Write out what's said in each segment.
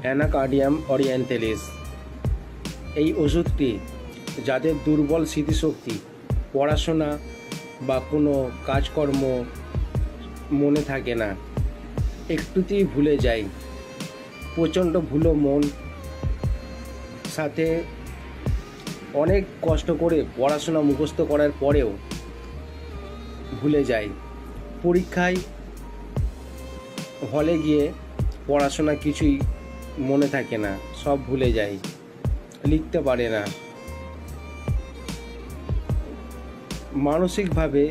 Anacardium অরিয়েন্টালিস। এই ওষুধটি যাদের দুর্বল স্মৃতিশক্তি, পড়াশোনা বা কোনো কাজকর্ম মনে থাকে না, একটুতেই ভুলে যায়, প্রচণ্ড ভুলো মন, সাথে অনেক কষ্ট করে পড়াশোনা মুখস্থ করার পরেও ভুলে যায়, পরীক্ষায় হলে গিয়ে পড়াশোনা কিছুই মনে থাকে না, সব ভুলে যায়, লিখতে পারে না, মানসিকভাবে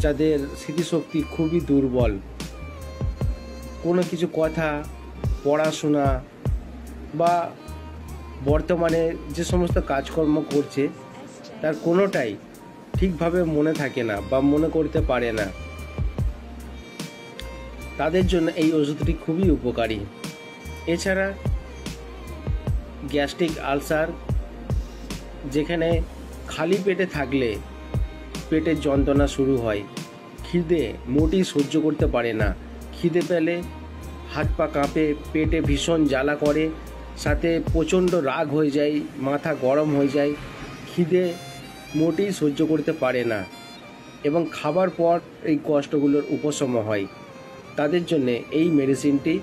যাদের স্মৃতিশক্তি খুবই দুর্বল, কোনো কিছু কথা, পড়াশোনা বা বর্তমানে যে সমস্ত কাজকর্ম করছে তার কোনোটাই ঠিকভাবে মনে থাকে না বা মনে করতে পারে না, তাদের জন্য এই ওষুধটি খুবই উপকারী। এছাড়া গ্যাস্ট্রিক আলসার, যেখানে খালি পেটে থাকলে পেটের যন্ত্রণা শুরু হয়, খিদে মোটেই সহ্য করতে পারে না, খিদে পেলে হাত পা কাঁপে, পেটে ভীষণ জ্বালা করে, সাথে প্রচণ্ড রাগ হয়ে যায়, মাথা গরম হয়ে যায়, খিদে মোটেই সহ্য করতে পারে না এবং খাবার পর এই কষ্টগুলোর উপশম হয়, তাদের জন্য এই মেডিসিনটি